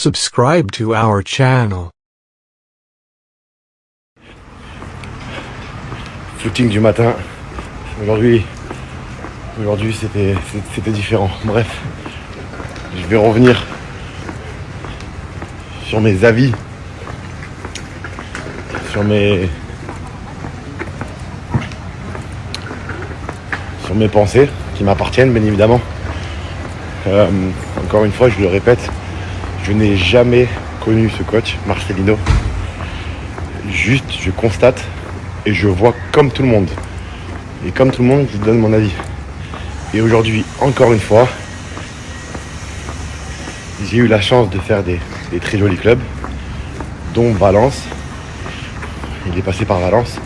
Subscribe to our channel. Footing du matin. Aujourd'hui c'était différent. Bref, je vais revenir sur mes avis, sur mes pensées qui m'appartiennent bien évidemment. Encore une fois, je le répète, je n'ai jamais connu ce coach, Marcelino. Juste, je constate et je vois comme tout le monde. Et comme tout le monde, je donne mon avis. Et aujourd'hui, encore une fois, j'ai eu la chance de faire des très jolis clubs, dont Valence. Il est passé par Valence.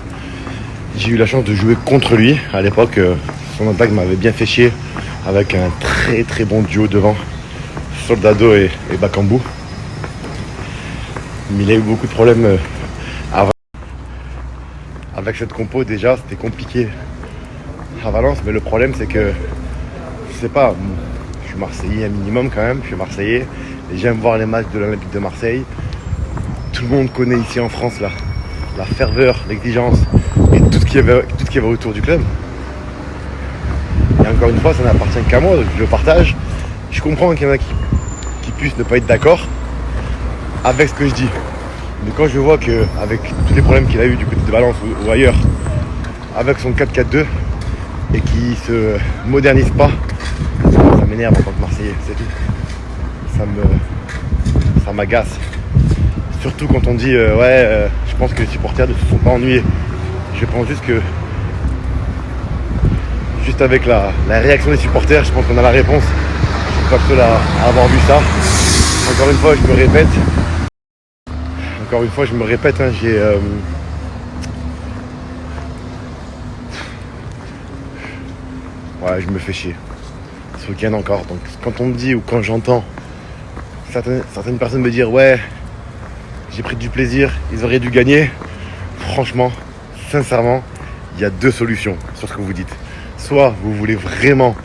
J'ai eu la chance de jouer contre lui. À l'époque, son attaque m'avait bien fait chier avec un très très bon duo devant, Soldado et Bakambu. Mais il a eu beaucoup de problèmes avec cette compo. Déjà, c'était compliqué à Valence, mais le problème c'est que, je sais pas, je suis Marseillais un minimum quand même, je suis Marseillais et j'aime voir les matchs de l'Olympique de Marseille. Tout le monde connaît ici en France la ferveur, l'exigence et tout ce qu'il y avait autour du club. Et encore une fois, ça n'appartient qu'à moi, donc je le partage. Je comprends qu'il y en a qui puissent ne pas être d'accord avec ce que je dis. Mais quand je vois qu'avec tous les problèmes qu'il a eu du côté de Valence ou ailleurs, avec son 4-4-2, et qui se modernise pas, ça m'énerve en tant que Marseillais, c'est tout. Ça m'agace. Surtout quand on dit je pense que les supporters ne se sont pas ennuyés. Je pense juste que avec la réaction des supporters, je pense qu'on a la réponse. Je suis pas le seul à avoir vu ça. Encore une fois, je me répète, je me fais chier. Ce week-end encore. Donc quand on me dit ou quand j'entends certaines personnes me dire j'ai pris du plaisir, ils auraient dû gagner. Franchement, sincèrement, il y a deux solutions sur ce que vous dites. Soit vous voulez vraiment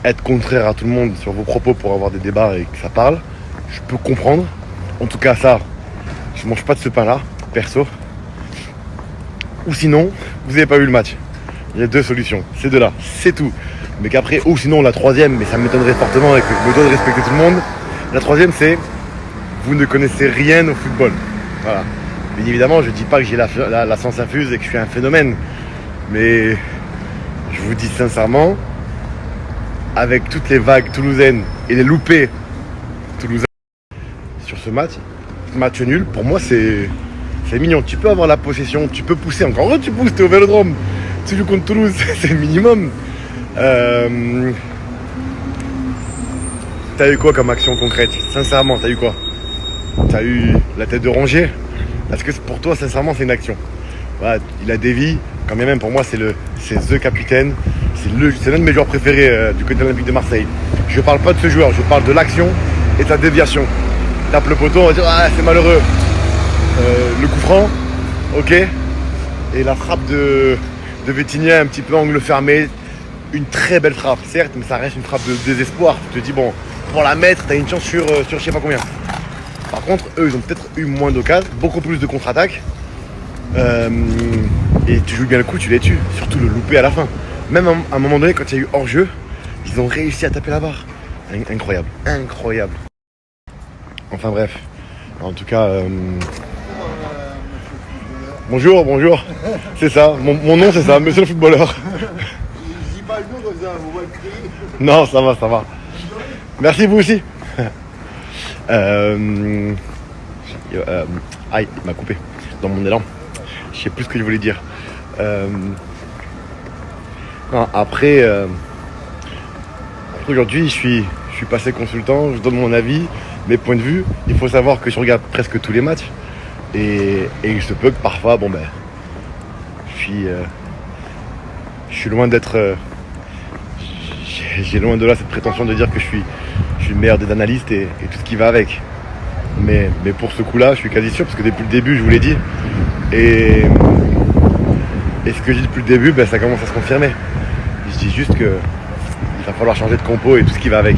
être contraire à tout le monde sur vos propos pour avoir des débats et que ça parle. Je peux comprendre. En tout cas ça, je mange pas de ce pain-là, perso. Ou sinon, vous n'avez pas vu le match. Il y a deux solutions, ces deux-là, c'est tout. Mais qu'après, ou sinon la troisième, mais ça m'étonnerait fortement et que je me dois de respecter tout le monde. La troisième, c'est vous ne connaissez rien au football. Voilà. Bien évidemment, je dis pas que j'ai la science infuse et que je suis un phénomène. Mais je vous dis sincèrement, avec toutes les vagues toulousaines et les loupés toulousains sur ce match nul, pour moi c'est mignon. Tu peux avoir la possession, tu peux pousser encore. Tu pousses, t'es au Vélodrome. Tu joues contre Toulouse, c'est le minimum. T'as eu quoi comme action concrète? Sincèrement, t'as eu quoi? T'as eu la tête de Rongier? Est-ce que pour toi, sincèrement, c'est une action? Voilà, il a dévié. Quand bien même, pour moi, c'est the capitaine. C'est l'un de mes joueurs préférés du côté de l'Olympique de Marseille. Je parle pas de ce joueur, je parle de l'action et de la déviation. Tape le poteau, on va dire c'est malheureux. Le coup franc, ok. Et la frappe de Vitinha, un petit peu angle fermé. Une très belle frappe, certes, mais ça reste une frappe de désespoir. Tu te dis, bon, pour la mettre, t'as une chance sur je sais pas combien. Par contre, eux, ils ont peut-être eu moins d'occasions, beaucoup plus de contre-attaques. Et tu joues bien le coup, tu les tues. Surtout le loupé à la fin. Même à un moment donné, quand il y a eu hors-jeu, ils ont réussi à taper la barre. Incroyable, incroyable. Enfin bref, en tout cas... Bonjour. C'est ça, mon nom c'est ça, monsieur le footballeur. Non, ça va. Merci, vous aussi. Il m'a coupé dans mon élan. Je sais plus ce que je voulais dire. Après aujourd'hui, je suis passé consultant, je donne mon avis, mes points de vue. Il faut savoir que je regarde presque tous les matchs. Et il se peut que parfois, je suis loin d'être... j'ai loin de là cette prétention de dire que je suis le meilleur des analystes et tout ce qui va avec. Mais pour ce coup-là, je suis quasi sûr, parce que depuis le début, je vous l'ai dit. Et ce que je dis depuis le début, ça commence à se confirmer. Je dis juste qu'il va falloir changer de compo et tout ce qui va avec.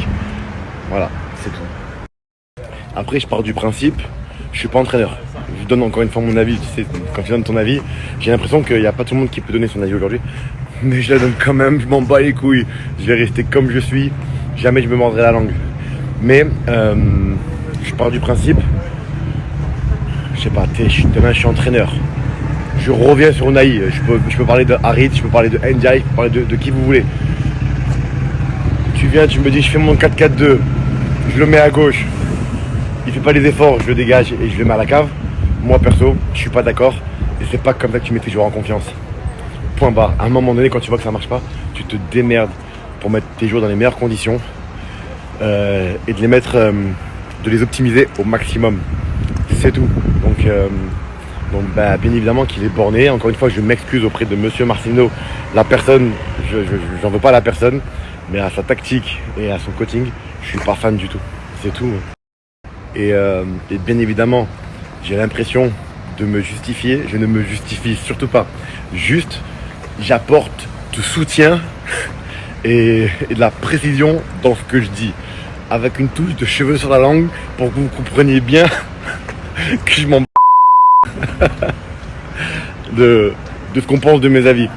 Voilà. C'est tout. Après, je pars du principe, je suis pas entraîneur. Je donne encore une fois mon avis. Tu sais, quand tu donnes ton avis, j'ai l'impression qu'il n'y a pas tout le monde qui peut donner son avis aujourd'hui. Mais je la donne quand même, je m'en bats les couilles. Je vais rester comme je suis. Jamais je me mordrai la langue. Mais je pars du principe, je sais pas, demain je suis entraîneur. Je reviens sur Unai. Je peux parler de Harit, je peux parler de Ndiaye, je peux parler de qui vous voulez. Tu viens, tu me dis je fais mon 4-4-2, je le mets à gauche. Il fait pas les efforts, je le dégage et je le mets à la cave. Moi perso, je suis pas d'accord. Et c'est pas comme ça que tu mets tes joueurs en confiance. Point barre. À un moment donné, quand tu vois que ça marche pas, tu te démerdes pour mettre tes joueurs dans les meilleures conditions et de les mettre, de les optimiser au maximum. C'est tout. Donc bah, bien évidemment qu'il est borné. Encore une fois, je m'excuse auprès de Monsieur Marcelino. La personne, j'en veux pas à la personne, mais à sa tactique et à son coaching, je suis pas fan du tout. C'est tout. Et bien évidemment, j'ai l'impression de me justifier. Je ne me justifie surtout pas. Juste, j'apporte du soutien et de la précision dans ce que je dis. Avec une touche de cheveux sur la langue pour que vous compreniez bien que je m'en de ce qu'on pense de mes avis.